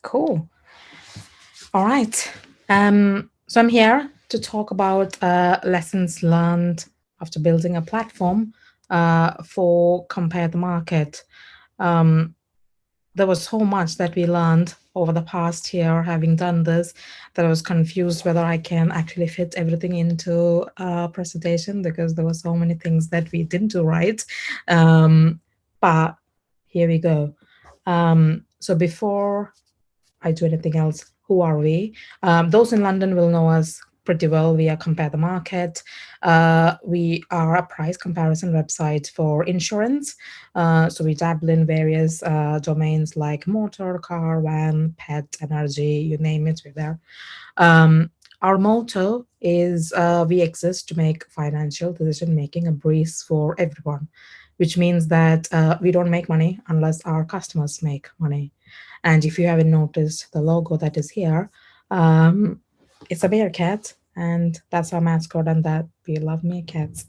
Cool. All right. So I'm here to talk about lessons learned after building a platform for Compare the Market. Um, there was so much that we learned over the past year having done this that I was confused whether I can actually fit everything into a presentation because there were so many things that we didn't do right. But here we go. So before I do anything else, who are we? Those in London will know us pretty well. We are Compare the Market. We are a price comparison website for insurance. So we dabble in various domains like motor, car, van, pet, energy, you name it, we're there. Um, our motto is we exist to make financial decision making a breeze for everyone, which means that we don't make money unless our customers make money. And if you haven't noticed the logo that is here, um, it's a meerkat, and that's our mascot, and that we love meerkats.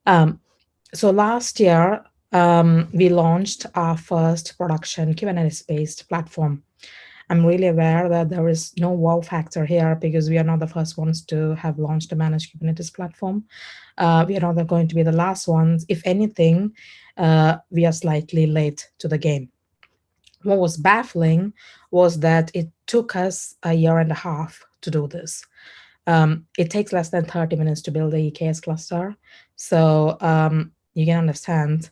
Um, so last year, we launched our first production Kubernetes-based platform. I'm really aware that there is no wow factor here because we are not the first ones to have launched a managed Kubernetes platform. We are not going to be the last ones. If anything, we are slightly late to the game. What was baffling was that it took us a year and a half to do this. It takes less than 30 minutes to build a EKS cluster. So you can understand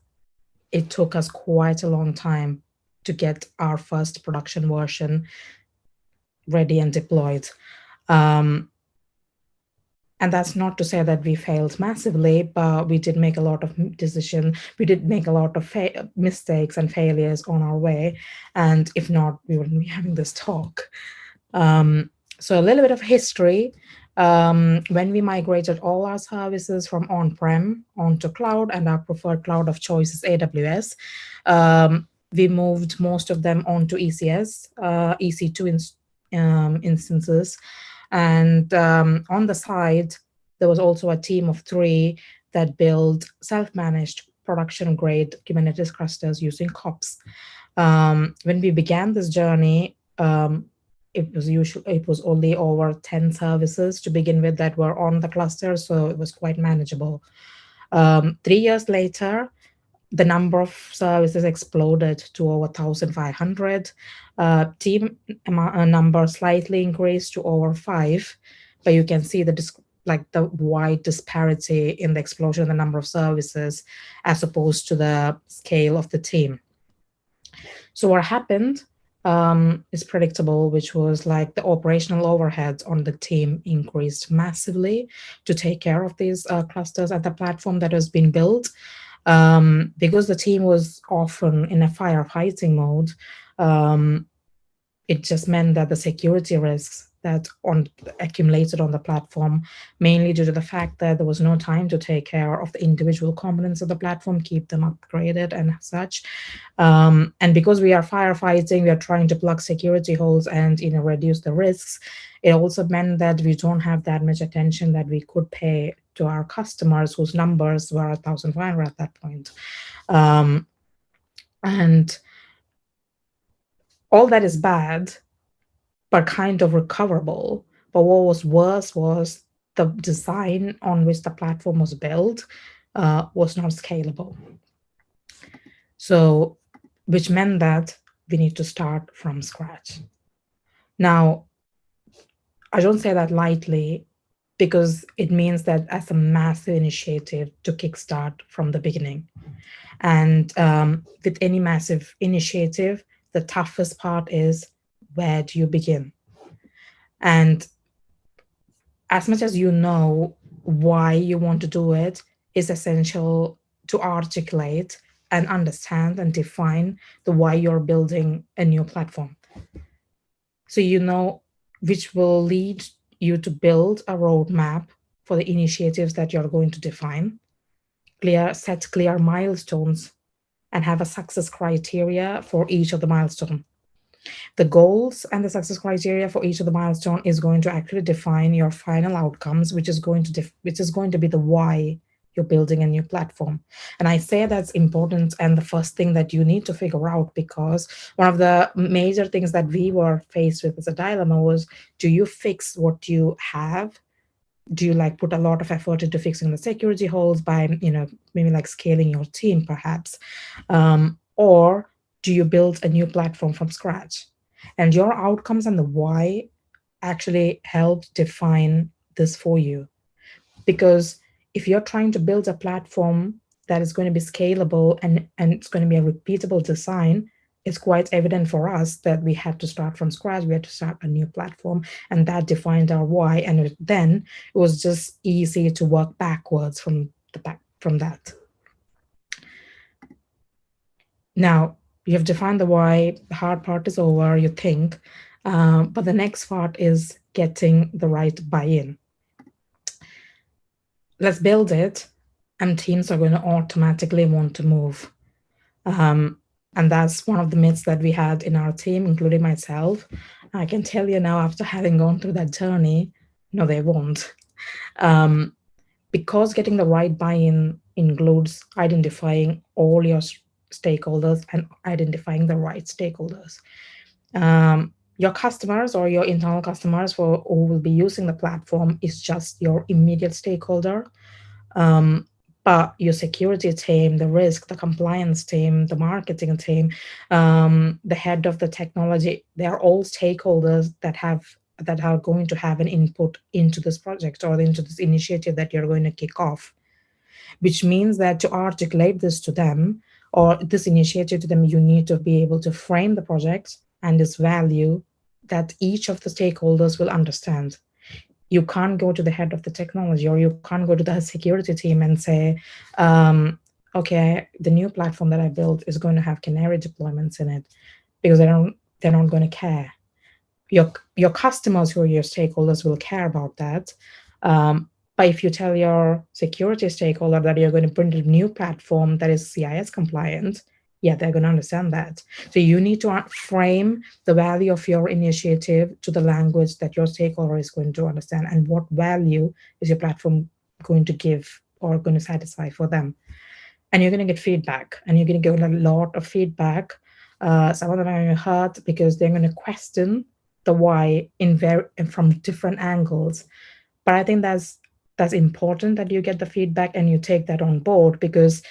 it took us quite a long time to get our first production version ready and deployed. Um, and that's not to say that we failed massively, but we did make a lot of decisions. We did make a lot of mistakes and failures on our way. And if not, we wouldn't be having this talk. So a little bit of history. When we migrated all our services from on-prem onto cloud, and our preferred cloud of choice is AWS, we moved most of them onto ECS, EC2 instances. And on the side, there was also a team of 3 that built self-managed production-grade Kubernetes clusters using COPS. When we began this journey, it was only over 10 services to begin with that were on the cluster, so it was quite manageable. 3 years later, the number of services exploded to over 1,500. Team number slightly increased to over 5, but you can see the wide disparity in the explosion in the number of services as opposed to the scale of the team. So what happened is predictable, which was like the operational overheads on the team increased massively to take care of these clusters and the platform that has been built. Because the team was often in a firefighting mode, it just meant that the security risks that accumulated on the platform, mainly due to the fact that there was no time to take care of the individual components of the platform, keep them upgraded and such. And because we are firefighting, we are trying to plug security holes and reduce the risks. It also meant that we don't have that much attention that we could pay to our customers whose numbers were 1,500 at that point. And all that is bad, but kind of recoverable. But what was worse was the design on which the platform was built was not scalable. So, which meant that we need to start from scratch. Now, I don't say that lightly because it means that as a massive initiative to kickstart from the beginning. And with any massive initiative, the toughest part is where do you begin? And as much as you know why you want to do it, is essential to articulate and understand and define the why you're building a new platform. So you know which will lead you to build a roadmap for the initiatives that you're going to define, set clear milestones, and have a success criteria for each of the milestone. The goals and the success criteria for each of the milestone is going to actually define your final outcomes, which is going to be the why you're building a new platform. And I say that's important and the first thing that you need to figure out, because one of the major things that we were faced with as a dilemma was, do you fix what you have? Do you like put a lot of effort into fixing the security holes by, maybe like scaling your team perhaps? Or do you build a new platform from scratch? And your outcomes and the why actually help define this for you. Because if you're trying to build a platform that is going to be scalable and it's going to be a repeatable design, it's quite evident for us that we had to start from scratch. We had to start a new platform, and that defined our why. And then it was just easy to work backwards from that. Now you have defined the why. The hard part is over, you think, but the next part is getting the right buy-in. Let's build it, and teams are going to automatically want to move. And that's one of the myths that we had in our team, including myself. I can tell you now, after having gone through that journey, no, they won't. Because getting the right buy-in includes identifying all your stakeholders and identifying the right stakeholders. Your customers or your internal customers who will be using the platform is just your immediate stakeholder. But your security team, the risk, the compliance team, the marketing team, the head of the technology, they're all stakeholders that are going to have an input into this project or into this initiative that you're going to kick off. Which means that to articulate this to them or this initiative to them, you need to be able to frame the project and its value that each of the stakeholders will understand. You can't go to the head of the technology or you can't go to the security team and say, okay, the new platform that I built is going to have canary deployments in it, because they're not going to care. Your customers who are your stakeholders will care about that. But if you tell your security stakeholder that you're going to build a new platform that is CIS compliant, yeah, they're going to understand that. So you need to frame the value of your initiative to the language that your stakeholder is going to understand, and what value is your platform going to give or going to satisfy for them. And you're going to get feedback, and you're going to get a lot of feedback. Some of them are going to hurt because they're going to question the why from different angles. But I think that's important that you get the feedback and you take that on board, because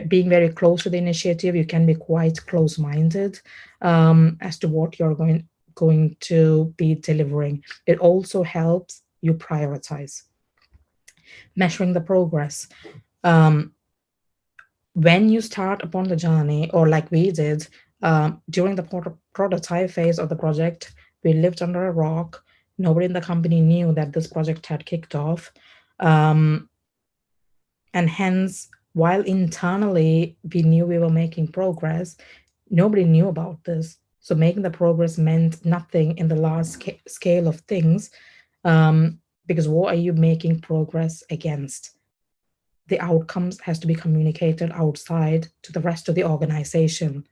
being very close to the initiative, you can be quite close-minded as to what you're going to be delivering. It also helps you prioritize. Measuring the progress. When you start upon the journey, or like we did, during the prototype phase of the project, we lived under a rock. Nobody in the company knew that this project had kicked off. And hence, while internally we knew we were making progress, nobody knew about this. So making the progress meant nothing in the large scale of things, because what are you making progress against? The outcomes has to be communicated outside to the rest of the organization.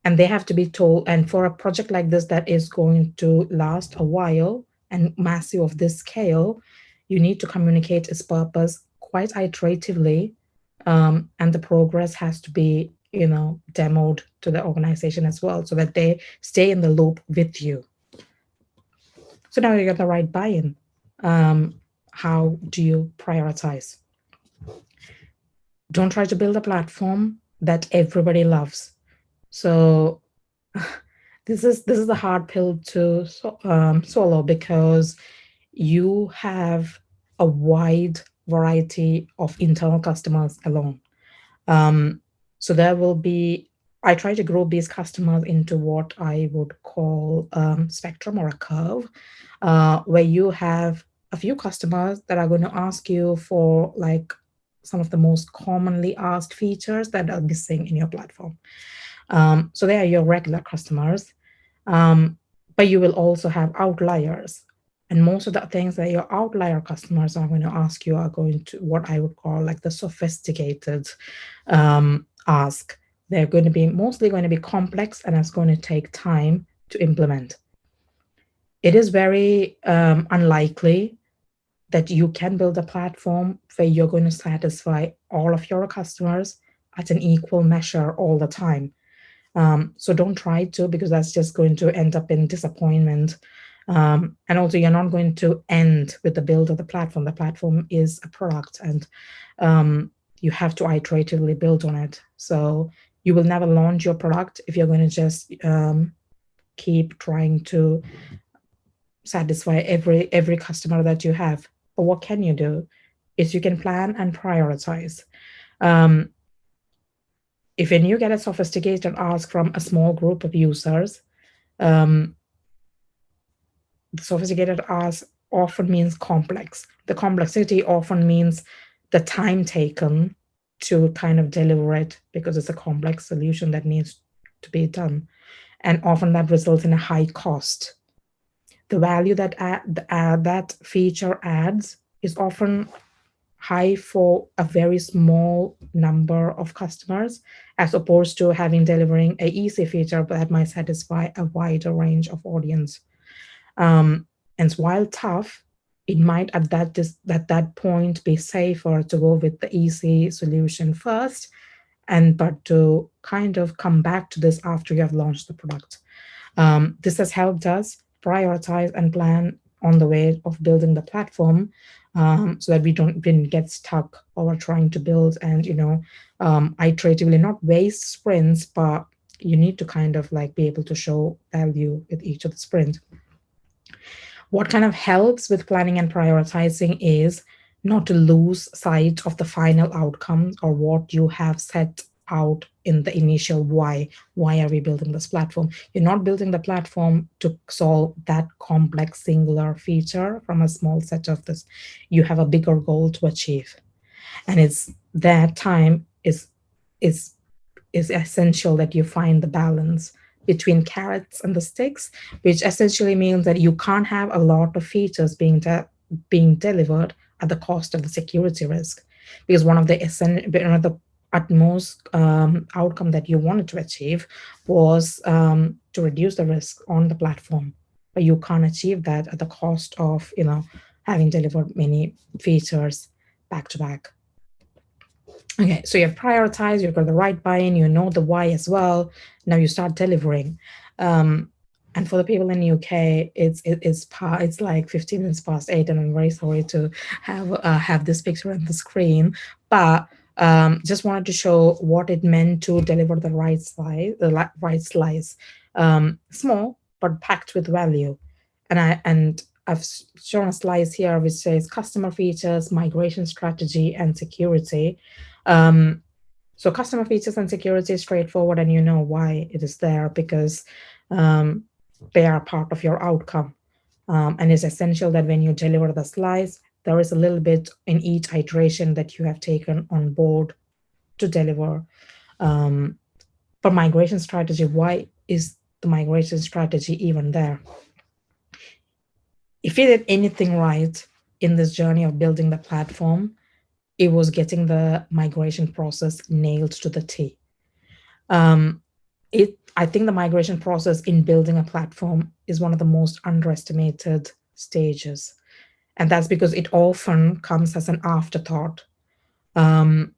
And they have to be told, and for a project like this that is going to last a while and massive of this scale, you need to communicate its purpose quite iteratively, and the progress has to be, demoed to the organization as well, so that they stay in the loop with you. So now you get the right buy-in. How do you prioritize? Don't try to build a platform that everybody loves. So this is the hard pill to swallow, because you have a wide variety of internal customers alone. So there will be, I try to group these customers into what I would call spectrum or a curve, where you have a few customers that are going to ask you for like some of the most commonly asked features that are missing in your platform. So they are your regular customers, but you will also have outliers. And most of the things that your outlier customers are going to ask you are going to what I would call like the sophisticated ask. They're going to be mostly going to be complex, and it's going to take time to implement. It is very unlikely that you can build a platform where you're going to satisfy all of your customers at an equal measure all the time. So don't try to, because that's just going to end up in disappointment. And also, you're not going to end with the build of the platform. The platform is a product, and you have to iteratively build on it. So you will never launch your product if you're going to just keep trying to satisfy every customer that you have. But what can you do is you can plan and prioritize. If when you get a sophisticated ask from a small group of users, the sophisticated ask often means complex. The complexity often means the time taken to kind of deliver it, because it's a complex solution that needs to be done. And often that results in a high cost. The value that that feature adds is often high for a very small number of customers, as opposed to delivering a easy feature that might satisfy a wider range of audience. And while tough, it might at that point be safer to go with the easy solution first, but to kind of come back to this after you have launched the product. This has helped us prioritize and plan on the way of building the platform, so that we didn't get stuck over trying to build and iteratively, not waste sprints, but you need to kind of like be able to show value with each of the sprint. What kind of helps with planning and prioritizing is not to lose sight of the final outcomes or what you have set out in the initial why. Why are we building this platform? You're not building the platform to solve that complex singular feature from a small set of this. You have a bigger goal to achieve. And it's that time is essential that you find the balance between carrots and the sticks, which essentially means that you can't have a lot of features being delivered at the cost of the security risk, because one of the utmost outcome that you wanted to achieve was to reduce the risk on the platform, but you can't achieve that at the cost of having delivered many features back to back. Okay, so you've prioritized, you've got the right buy-in, you know the why as well. Now you start delivering. And for the people in the UK, it's like 15 minutes past 8, and I'm very sorry to have this picture on the screen, but just wanted to show what it meant to deliver the right slice, small but packed with value. And I've shown a slice here which says customer features, migration strategy, and security. So customer features and security is straightforward, and you know why it is there, because they are part of your outcome. And it's essential that when you deliver the slice, there is a little bit in each iteration that you have taken on board to deliver. But migration strategy, why is the migration strategy even there? If you did anything right in this journey of building the platform, it was getting the migration process nailed to the T. I think the migration process in building a platform is one of the most underestimated stages. And that's because it often comes as an afterthought. Like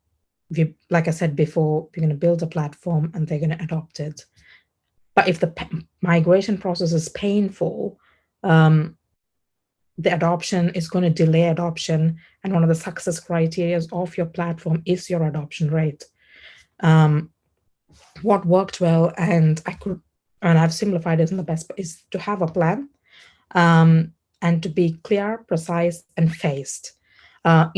I said before, we're going to build a platform and they're going to adopt it. But if the migration process is painful, the adoption is going to delay adoption. And one of the success criteria of your platform is your adoption rate. What worked well, and I've simplified it in the best, is to have a plan, and to be clear, precise, and phased. For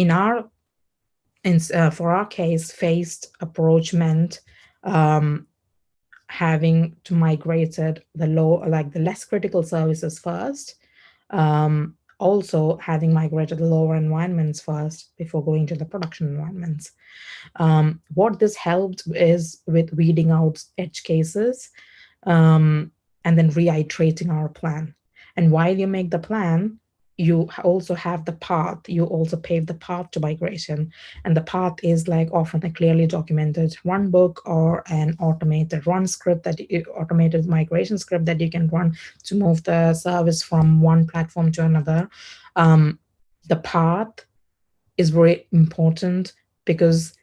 our case, phased approach meant having to migrate the less critical services first. Also having migrated the lower environments first before going to the production environments. What this helped is with weeding out edge cases, and then reiterating our plan. And while you make the plan, you also have the path. You also pave the path to migration. And the path is like often a clearly documented runbook or an automated automated migration script that you can run to move the service from one platform to another. The path is very important because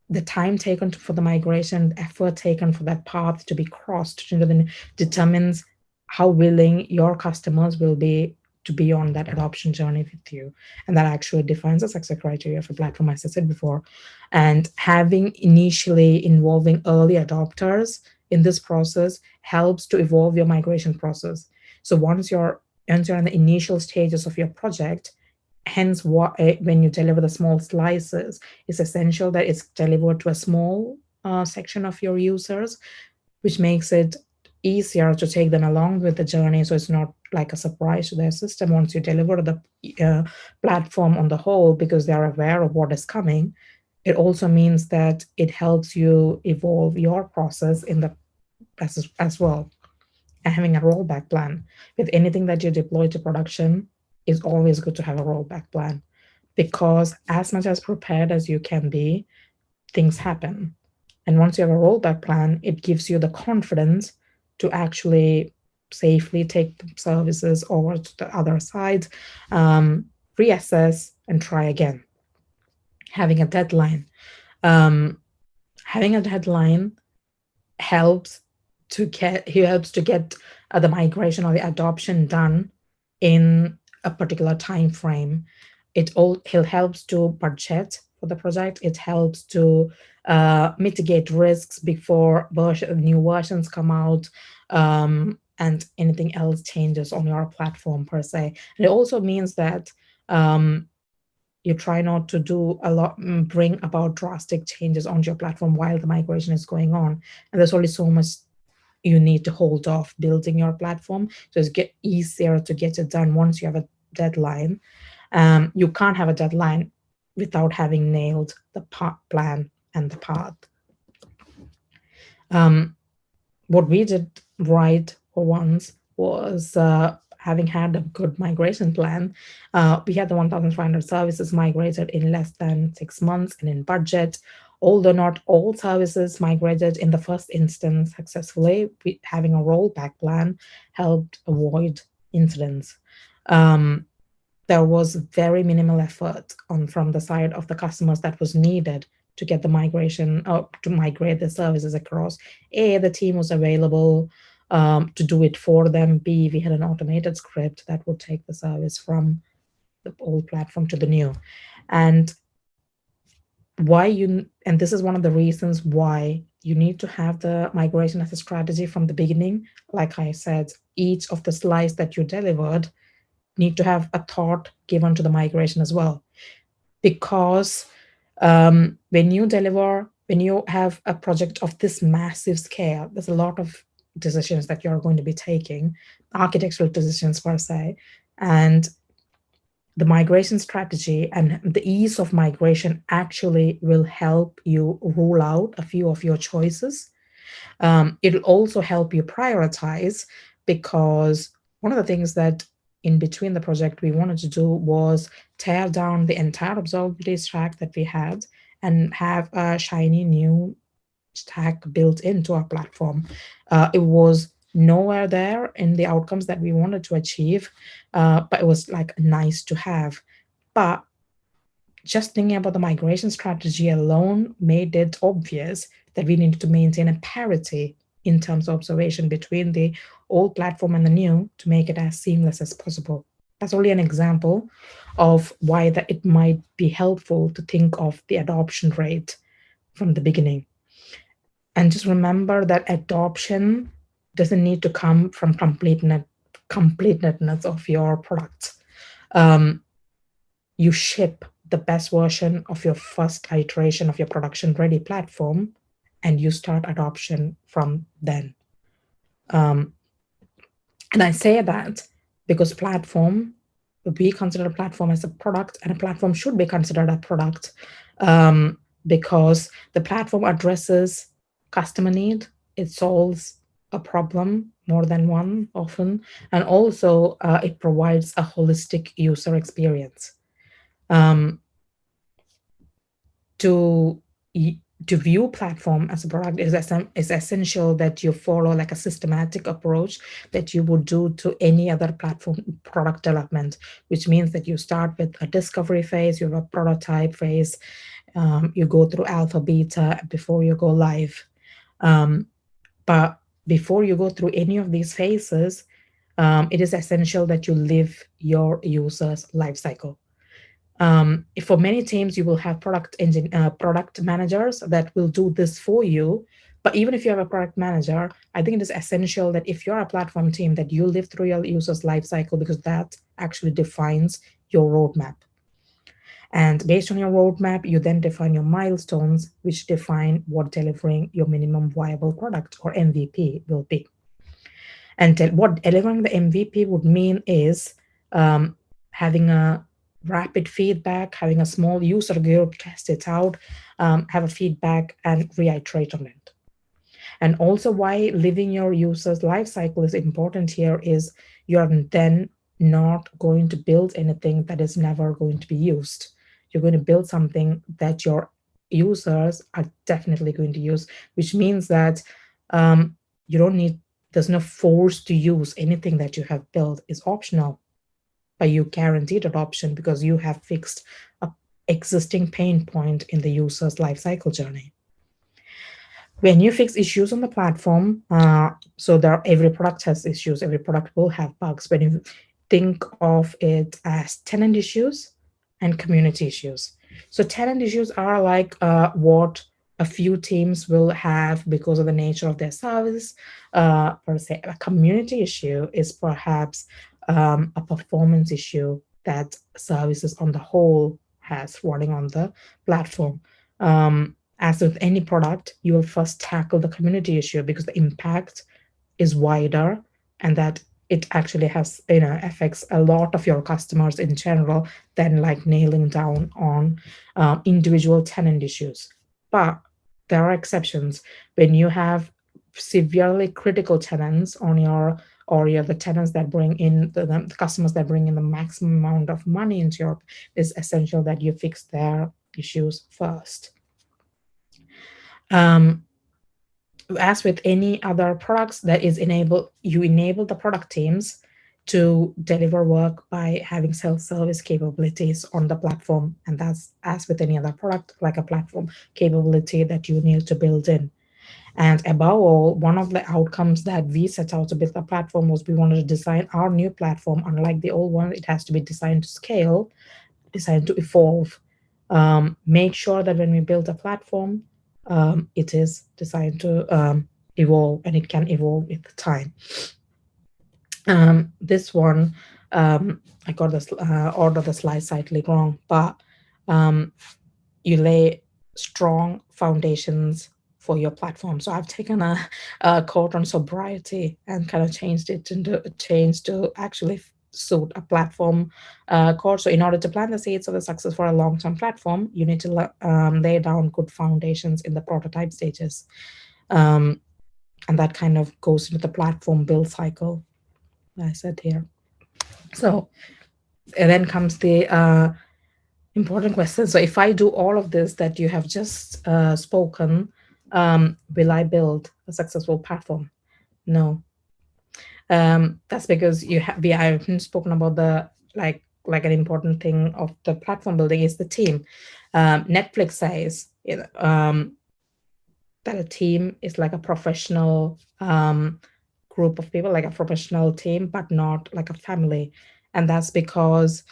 the time taken for the migration, the effort taken for that path to be crossed, then determines how willing your customers will be to be on that adoption journey with you. And that actually defines the success criteria for platform, as I said before. And having initially involving early adopters in this process helps to evolve your migration process. So once you're in the initial stages of your project, hence when you deliver the small slices, it's essential that it's delivered to a small section of your users, which makes it easier to take them along with the journey, so it's not like a surprise to their system once you deliver the platform on the whole, because they're aware of what is coming. It also means that it helps you evolve your process in the as well. And having a rollback plan with anything that you deploy to production is always good to have a rollback plan, because as much as prepared as you can be, things happen. And once you have a rollback plan, it gives you the confidence to actually safely take the services over to the other side, reassess, and try again. Having a deadline. Um, Having a deadline helps helps to get the migration or the adoption done in a particular time frame. It helps to budget for the project. It helps to mitigate risks before new versions come out, and anything else changes on your platform per se. And it also means that you try not to do a lot, bring about drastic changes onto your platform while the migration is going on. And there's only so much you need to hold off building your platform. So it's easier to get it done once you have a deadline. You can't have a deadline without having nailed the plan and the path. What we did right for once was having had a good migration plan. We had the 1,500 services migrated in less than 6 months and in budget. Although not all services migrated in the first instance successfully, having a rollback plan helped avoid incidents. There was very minimal effort from the side of the customers that was needed to get the migration, to migrate the services across. A, the team was available to do it for them. B, we had an automated script that would take the service from the old platform to the new. And this is one of the reasons why you need to have the migration as a strategy from the beginning. Like I said, each of the slides that you delivered need to have a thought given to the migration as well. Because when you have a project of this massive scale, there's a lot of decisions that you're going to be taking, architectural decisions per se, and the migration strategy and the ease of migration actually will help you rule out a few of your choices. It'll also help you prioritize, because one of the things that in between the project we wanted to do was tear down the entire observability stack that we had and have a shiny new stack built into our platform. It was nowhere there in the outcomes that we wanted to achieve, but it was like nice to have. But just thinking about the migration strategy alone made it obvious that we needed to maintain a parity in terms of observation between the old platform and the new to make it as seamless as possible. That's only an example of why that it might be helpful to think of the adoption rate from the beginning. And just remember that adoption doesn't need to come from completeness of your product. You ship the best version of your first iteration of your production ready platform, and you start adoption from then. And I say that because we consider a platform as a product, and a platform should be considered a product, because the platform addresses customer need. It solves a problem, more than one often, and also it provides a holistic user experience. To to view platform as a product is essential that you follow like a systematic approach that you would do to any other platform product development, which means that you start with a discovery phase, you have a prototype phase, you go through alpha beta before you go live. But before you go through any of these phases, it is essential that you live your user's life cycle. If for many teams, you will have product managers that will do this for you. But even if you have a product manager, I think it is essential that if you're a platform team, that you live through your user's life cycle, because that actually defines your roadmap. And based on your roadmap, you then define your milestones, which define what delivering your minimum viable product or MVP will be. And what delivering the MVP would mean is having a rapid feedback, having a small user group test it out, have a feedback and reiterate on it. And also why living your user's life cycle is important here is you're then not going to build anything that is never going to be used. You're going to build something that your users are definitely going to use, which means that you don't need, there's no force to use anything that you have built. Is optional, but you guaranteed adoption because you have fixed a existing pain point in the user's lifecycle journey. When you fix issues on the platform, so there every product has issues, every product will have bugs. When you think of it as tenant issues and community issues. So tenant issues are like what a few teams will have because of the nature of their service. Per se, a community issue is perhaps a performance issue that services on the whole has running on the platform. As with any product, you will first tackle the community issue because the impact is wider, and that it actually has, affects a lot of your customers in general than like nailing down on individual tenant issues. But there are exceptions. When you have severely critical tenants on your, or you're the tenants that bring in the customers that bring in the maximum amount of money into your, it's essential that you fix their issues first. As with any other products, that is you enable the product teams to deliver work by having self-service capabilities on the platform. And that's as with any other product, like a platform capability that you need to build in. And above all, one of the outcomes that we set out to build the platform was we wanted to design our new platform. Unlike the old one, it has to be designed to scale, designed to evolve. Make sure that when we build a platform, it is designed to evolve, and it can evolve with time. This one, I got this order the slide slightly wrong, but you lay strong foundations for your platform. So I've taken a quote on sobriety and kind of changed to actually suit a platform quote. So in order to plant the seeds of the success for a long-term platform, you need to lay down good foundations in the prototype stages. And that kind of goes into the platform build cycle, I said here. So and then comes the important question. So if I do all of this that you have just spoken, will I build a successful platform? No. That's because we haven't spoken about the like an important thing of the platform building is the team. Netflix says that a team is like a professional group of people, like a professional team, but not like a family. And that's because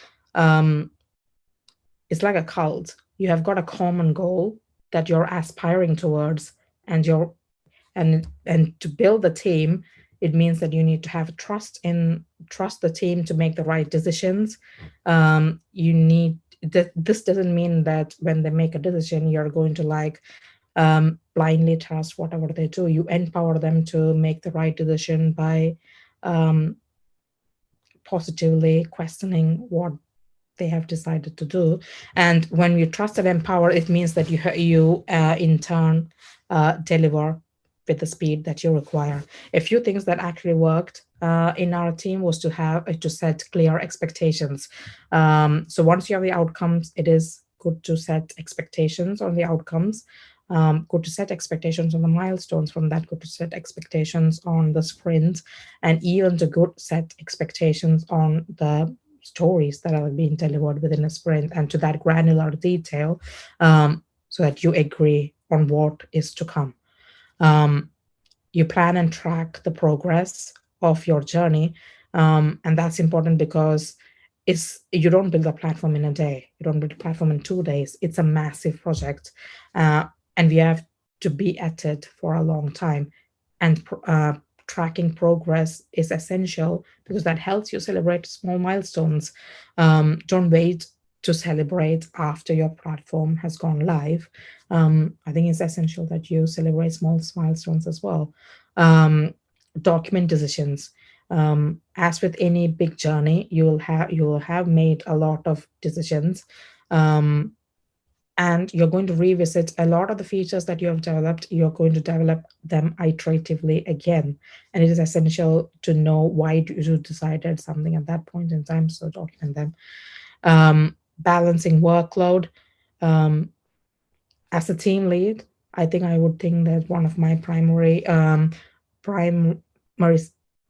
it's like a cult. You have got a common goal that you're aspiring towards, and to build the team, it means that you need to have trust the team to make the right decisions. You need this doesn't mean that when they make a decision, you're going to like blindly trust whatever they do. You empower them to make the right decision by positively questioning what they have decided to do. And when you trust and empower, it means that you in turn deliver with the speed that you require. A few things that actually worked in our team was to set clear expectations. So once you have the outcomes, it is good to set expectations on the outcomes. Good to set expectations on the milestones. From that, good to set expectations on the sprint, and even to good set expectations on the stories that are being delivered within a sprint, and to that granular detail, so that you agree on what is to come. Um, you plan and track the progress of your journey, and that's important because you don't build a platform in a day, you don't build a platform in 2 days. It's a massive project, uh, and we have to be at it for a long time, and tracking progress is essential because that helps you celebrate small milestones. Don't wait to celebrate after your platform has gone live. I think it's essential that you celebrate small milestones as well. Um, Document decisions. As with any big journey, you will have made a lot of decisions, um, and you're going to revisit a lot of the features that you have developed. You're going to develop them iteratively again, and it is essential to know why you decided something at that point in time. So document them. Balancing workload. Um, as a team lead, I think I would think that one of my primary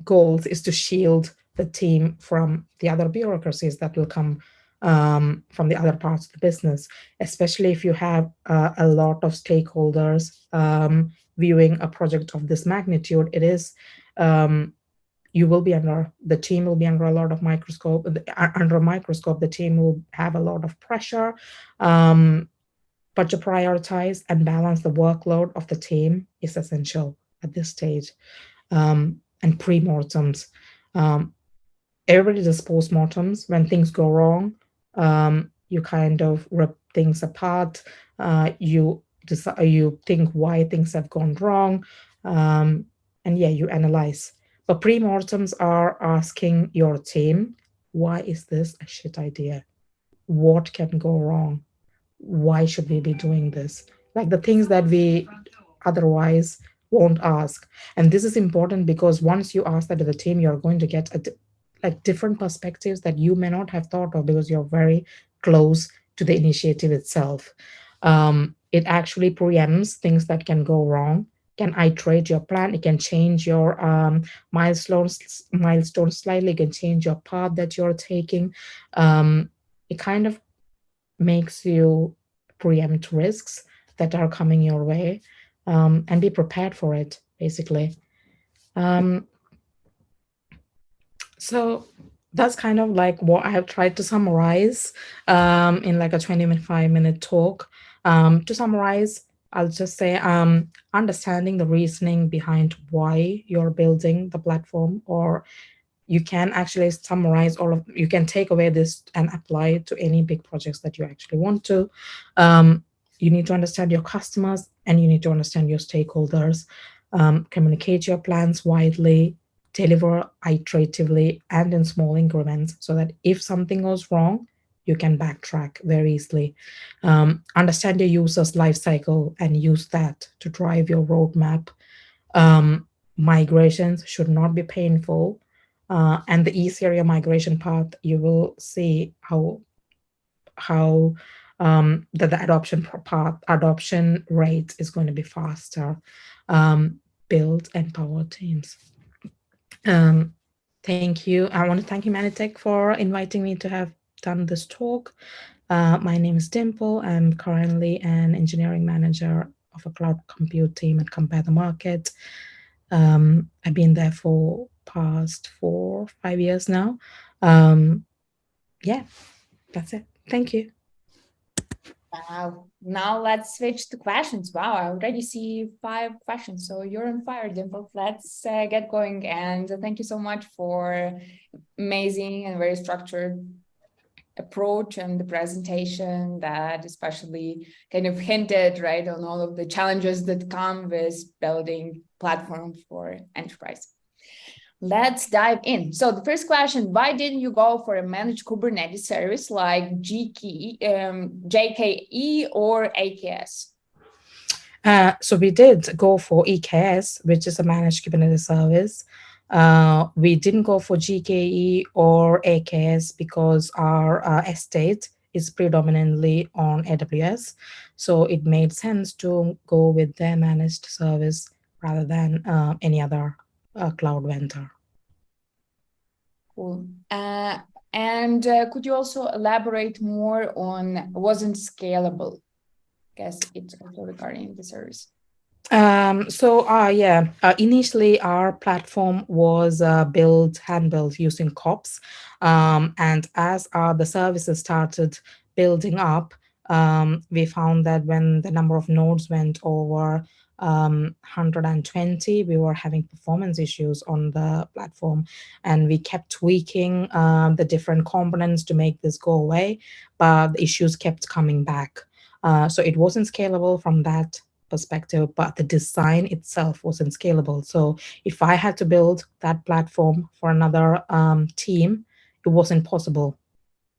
goals is to shield the team from the other bureaucracies that will come from the other parts of the business, especially if you have a lot of stakeholders viewing a project of this magnitude. It is the team will be under a lot of microscope. Under a microscope, the team will have a lot of pressure. But to prioritize and balance the workload of the team is essential at this stage. And pre-mortems. Everybody does post-mortems when things go wrong. You kind of rip things apart. You think why things have gone wrong, and yeah, you analyze. But pre-mortems are asking your team, why is this a shit idea? What can go wrong? Why should we be doing this? Like the things that we otherwise won't ask. And this is important because once you ask that to the team, you're going to get like different perspectives that you may not have thought of because you're very close to the initiative itself. It actually preempts things that can go wrong, can iterate your plan, it can change your milestones slightly, it can change your path that you're taking. It kind of makes you preempt risks that are coming your way, and be prepared for it, basically. Um, so that's kind of like what I have tried to summarize in like a 25-minute talk. To summarize, I'll just say understanding the reasoning behind why you're building the platform, or you can actually summarize you can take away this and apply it to any big projects that you actually want to. You need to understand your customers and you need to understand your stakeholders. Communicate your plans widely, deliver iteratively and in small increments so that if something goes wrong, you can backtrack very easily. Understand your user's life cycle and use that to drive your roadmap. Migrations should not be painful. And the easier your migration path, you will see how the adoption rate is going to be faster. Build empowered teams. Thank you. I want to thank Humanitech for inviting me to have done this talk. My name is Dimple. I'm currently an engineering manager of a cloud compute team at Comparethemarket. I've been there for past 4-5 years now. Yeah, that's it. Thank you. Wow. Now let's switch to questions. Wow, I already see 5 questions. So you're on fire, Dimple. Let's get going. And thank you so much for amazing and very structured approach and the presentation that especially kind of hinted right on all of the challenges that come with building platform for enterprise. Let's dive in. So the first question, why didn't you go for a managed Kubernetes service like JKE or AKS? So we did go for EKS, which is a managed Kubernetes service. We didn't go for GKE or AKS because our estate is predominantly on AWS. So it made sense to go with their managed service rather than any other cloud vendor. Cool. And could you also elaborate more on wasn't scalable? I guess it's also regarding the service. Initially our platform was hand built using COPS. And as the services started building up, we found that when the number of nodes went over 120, we were having performance issues on the platform, and we kept tweaking the different components to make this go away, but the issues kept coming back. So it wasn't scalable from that perspective, but the design itself wasn't scalable. So if I had to build that platform for another team, it wasn't possible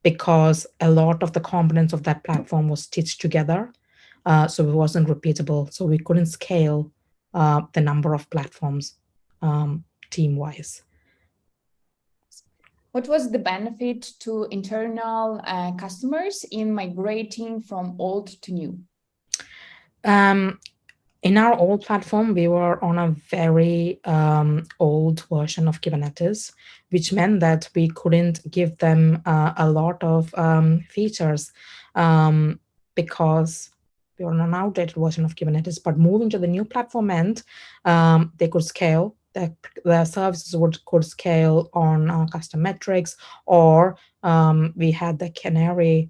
because a lot of the components of that platform was stitched together. So it wasn't repeatable. So we couldn't scale the number of platforms team wise. What was the benefit to internal customers in migrating from old to new? In our old platform, we were on a very old version of Kubernetes, which meant that we couldn't give them a lot of features because we were on an outdated version of Kubernetes. But moving to the new platform meant they could scale. The services could scale on custom metrics, or we had the Canary,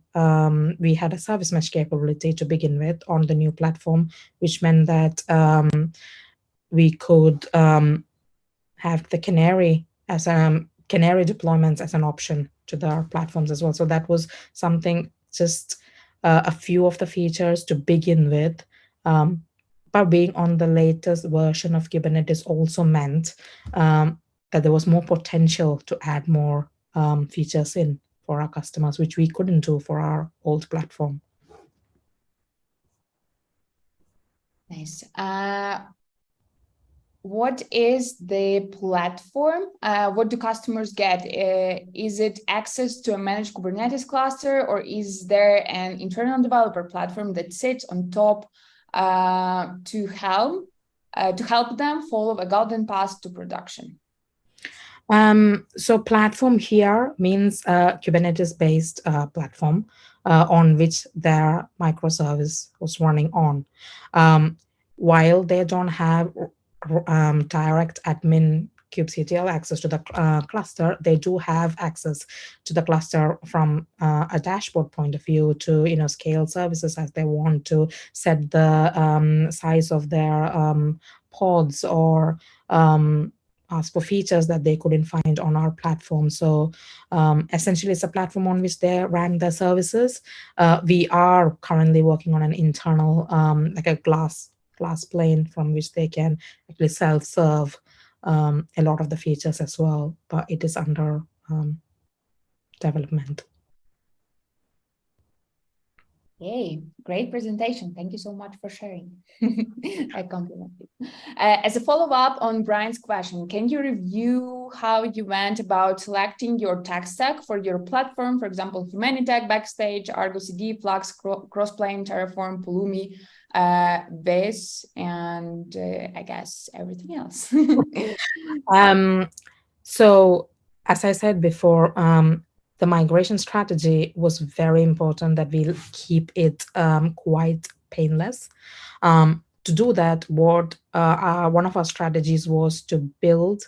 we had a service mesh capability to begin with on the new platform, which meant that we could have the Canary as Canary deployments as an option to their platforms as well. So that was something, just a few of the features to begin with. But being on the latest version of Kubernetes also meant that there was more potential to add more features in for our customers, which we couldn't do for our old platform. Nice. What is the platform? What do customers get? Is it access to a managed Kubernetes cluster, or is there an internal developer platform that sits on top to help them follow a golden path to production? So platform here means Kubernetes-based platform on which their microservice was running on. While they don't have direct admin kubectl access to the cluster, they do have access to the cluster from a dashboard point of view to scale services as they want, to set the size of their pods, or ask for features that they couldn't find on our platform. So essentially it's a platform on which they rank their services. We are currently working on an internal like a glass plane from which they can actually self-serve a lot of the features as well, but it is under development. Yay, great presentation. Thank you so much for sharing. I compliment you. As a follow-up on Brian's question, can you review how you went about selecting your tech stack for your platform? For example, Humanitech, Backstage, Argo CD, Flux, Crossplane, Terraform, Pulumi, this, and I guess everything else. So as I said before, the migration strategy was very important that we keep it quite painless. To do that, one of our strategies was to build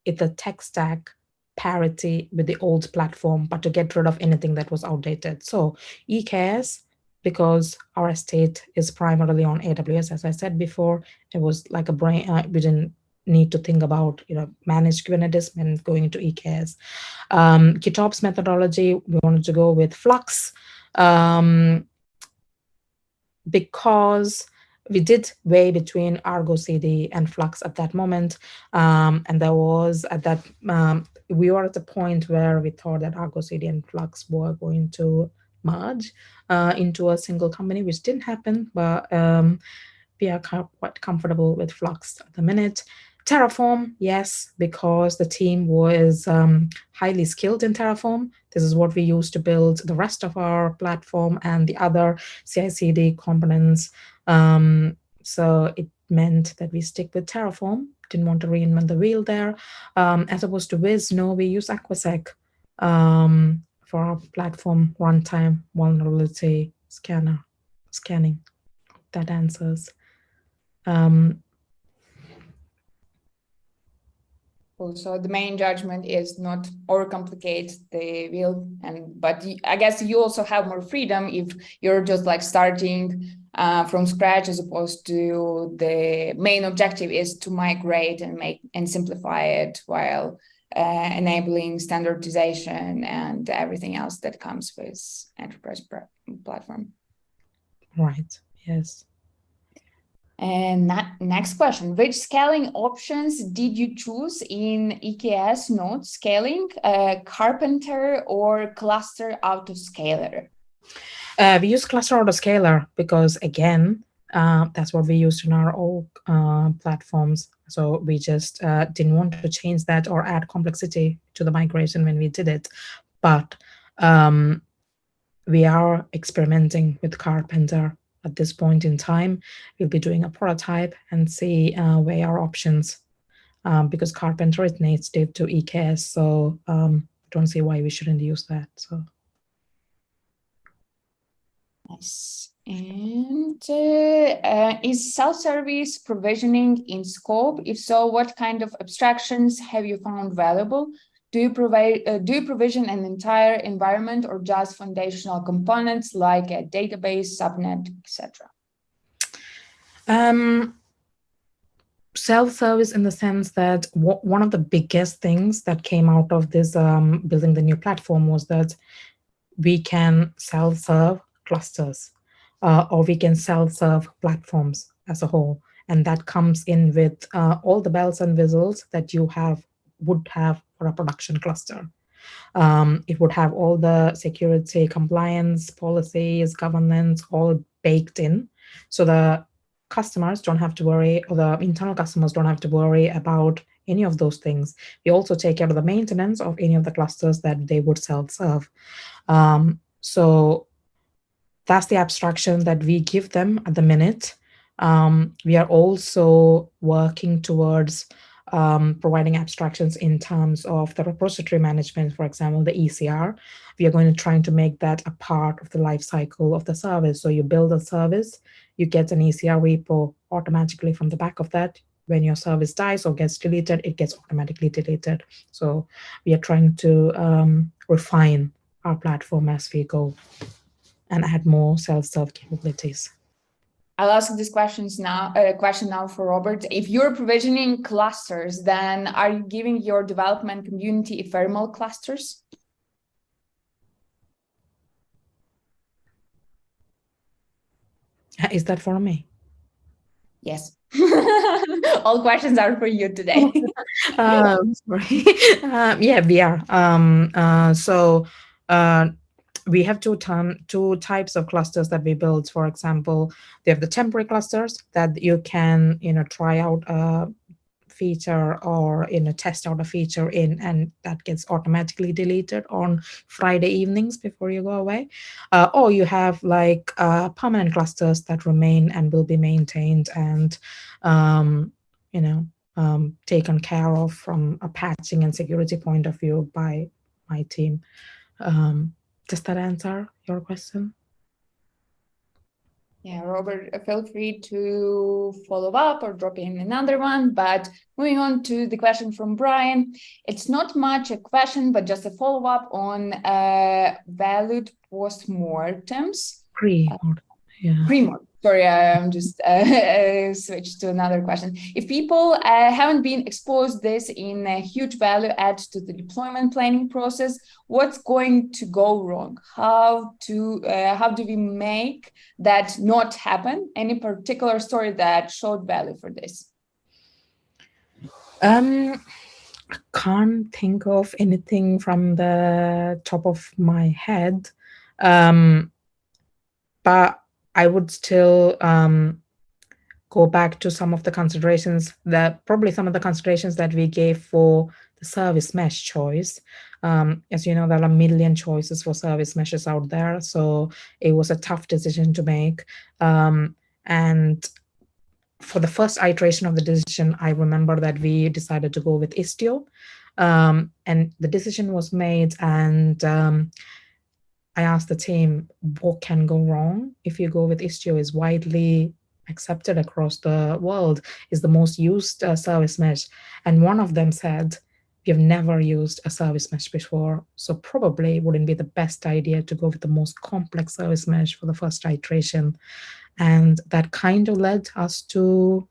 the tech stack parity with the old platform, but to get rid of anything that was outdated. So EKS, because our estate is primarily on AWS, as I said before, it was like a brain. We didn't need to think about managed Kubernetes when going into EKS. GitOps methodology, we wanted to go with Flux because we did weigh between Argo CD and Flux at that moment, and there was we were at the point where we thought that Argo CD and Flux were going to merge into a single company, which didn't happen, but we are quite comfortable with Flux at the minute. Terraform, yes, because the team was highly skilled in Terraform. This is what we use to build the rest of our platform and the other CI/CD components. So it meant that we stick with Terraform. Didn't want to reinvent the wheel there. As opposed to Wiz, no, we use Aquasec for our platform runtime vulnerability scanning. That answers. So the main judgment is not overcomplicate the wheel, but I guess you also have more freedom if you're just like starting from scratch, as opposed to the main objective is to migrate and make and simplify it while enabling standardization and everything else that comes with enterprise platform. Right. Yes. And next question, which scaling options did you choose in EKS node scaling, Carpenter or cluster autoscaler? We use cluster autoscaler because, again, that's what we used in our old platforms. So we just didn't want to change that or add complexity to the migration when we did it. But we are experimenting with Carpenter at this point in time. We'll be doing a prototype and see where our options, because Carpenter is native to EKS, so I don't see why we shouldn't use that. So. Nice. And is self-service provisioning in scope? If so, what kind of abstractions have you found valuable? Do you provision an entire environment or just foundational components like a database, subnet, etc.? Self-service in the sense that one of the biggest things that came out of this building the new platform was that we can self-serve clusters, or we can self-serve platforms as a whole. And that comes in with all the bells and whistles that you would have for a production cluster. It would have all the security, compliance, policies, governance, all baked in. So the customers don't have to worry, or the internal customers don't have to worry about any of those things. We also take care of the maintenance of any of the clusters that they would self-serve. So that's the abstraction that we give them at the minute. We are also working towards providing abstractions in terms of the repository management, for example, the ECR. We are going to try to make that a part of the life cycle of the service. So you build a service, you get an ECR repo automatically from the back of that. When your service dies or gets deleted, it gets automatically deleted. So we are trying to refine our platform as we go and add more self-serve capabilities. I'll ask this question now for Robert. If you're provisioning clusters, then are you giving your development community ephemeral clusters? Is that for me? Yes. All questions are for you today. Sorry. Yeah, we are. We have two types of clusters that we build. For example, they have the temporary clusters that you can try out a feature or test out a feature in, and that gets automatically deleted on Friday evenings before you go away. Or you have like permanent clusters that remain and will be maintained and taken care of from a patching and security point of view by my team. Does that answer your question? Yeah, Robert, feel free to follow up or drop in another one. But moving on to the question from Brian, it's not much a question, but just a follow-up on valued postmortems. Pre-mortem. Yeah. Pre-mortem. Sorry, I'm just switched to another question. If people haven't been exposed this in a huge value add to the deployment planning process, what's going to go wrong? How do we make that not happen? Any particular story that showed value for this? I can't think of anything from the top of my head, but I would still go go back to some of the considerations that we gave for the service mesh choice. As you know, there are a million choices for service meshes out there, so it was a tough decision to make. And for the first iteration of the decision, I remember that we decided to go with Istio, and the decision was made, and I asked the team, what can go wrong if you go with Istio? Is widely accepted across the world, is the most used service mesh. And one of them said, we've never used a service mesh before, so probably wouldn't be the best idea to go with the most complex service mesh for the first iteration. And that kind of led us to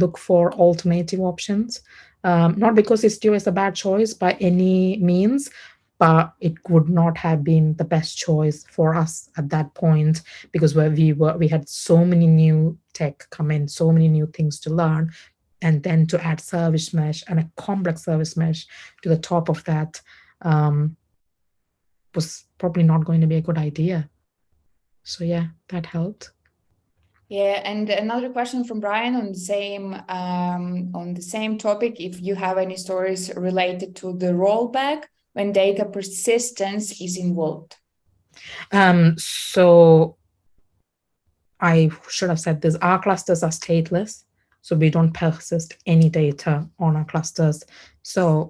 look for alternative options. Not because Istio is a bad choice by any means, but it would not have been the best choice for us at that point, because we had so many new tech come in, so many new things to learn, and then to add service mesh and a complex service mesh to the top of that was probably not going to be a good idea. So yeah, that helped. Yeah, and another question from Brian on the same topic. If you have any stories related to the rollback when data persistence is involved. So I should have said this: our clusters are stateless, so we don't persist any data on our clusters. So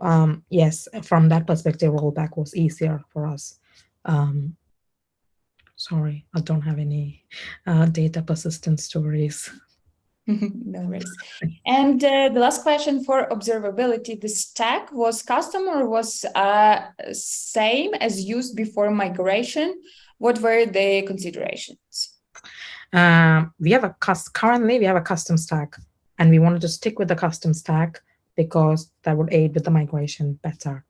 yes, from that perspective, rollback was easier for us. Sorry, I don't have any data persistence stories. No worries. And the last question for observability, the stack was custom or was same as used before migration? What were the considerations? Currently we have a custom stack, and we wanted to stick with the custom stack because that would aid with the migration better.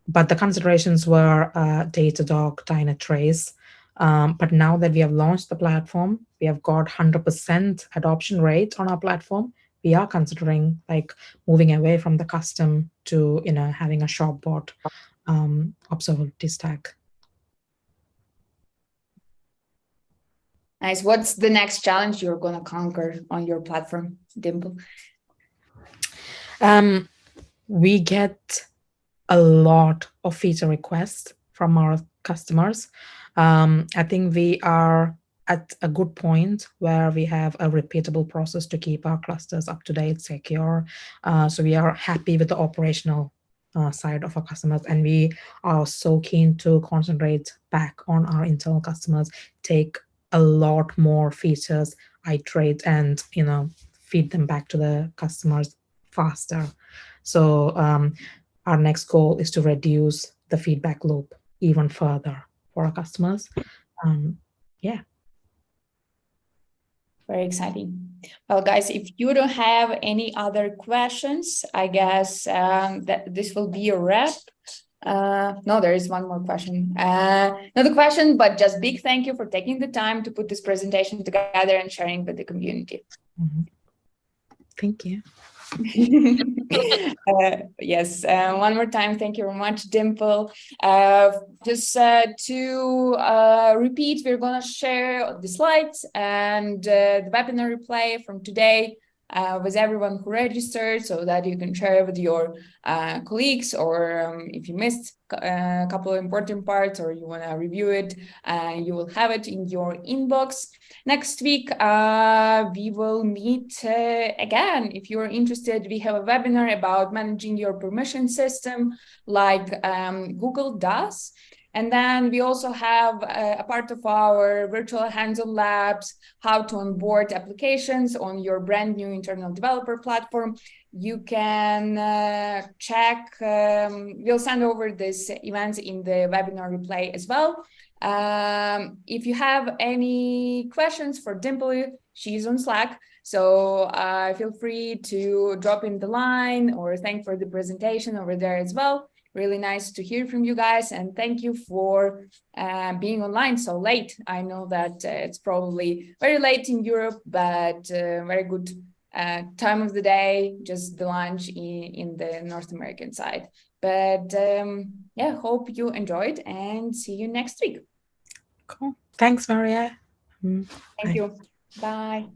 But the considerations were Datadog, Dynatrace. But now that we have launched the platform, we have got 100% adoption rate on our platform. We are considering like moving away from the custom to having a shop bot observability stack. Nice. What's the next challenge you're going to conquer on your platform, Dimple? We get a lot of feature requests from our customers. I think we are at a good point where we have a repeatable process to keep our clusters up to date, secure. So we are happy with the operational side of our customers, and we are so keen to concentrate back on our internal customers, take a lot more features, iterate, and feed them back to the customers faster. So our next goal is to reduce the feedback loop even further for our customers. Yeah. Very exciting. Well, guys, if you don't have any other questions, I guess that this will be a wrap. No, there is one more question. Not a question, but just big thank you for taking the time to put this presentation together and sharing with the community. Mm-hmm. Thank you. Yes, one more time, thank you very much, Dimple. Just to repeat, we're going to share the slides and the webinar replay from today with everyone who registered, so that you can share with your colleagues, or if you missed a couple of important parts or you want to review it, you will have it in your inbox. Next week, we will meet again. If you're interested, we have a webinar about managing your permission system like Google does. And then we also have a part of our virtual hands-on labs, how to onboard applications on your brand new internal developer platform. You can check, we'll send over these events in the webinar replay as well. If you have any questions for Dimple, she's on Slack. So feel free to drop in the line or thank for the presentation over there as well. Really nice to hear from you guys, and thank you for being online so late. I know that it's probably very late in Europe, but very good time of the day, just the lunch in the North American side. But yeah, hope you enjoyed and see you next week. Cool. Thanks, Maria. Thank you. Bye.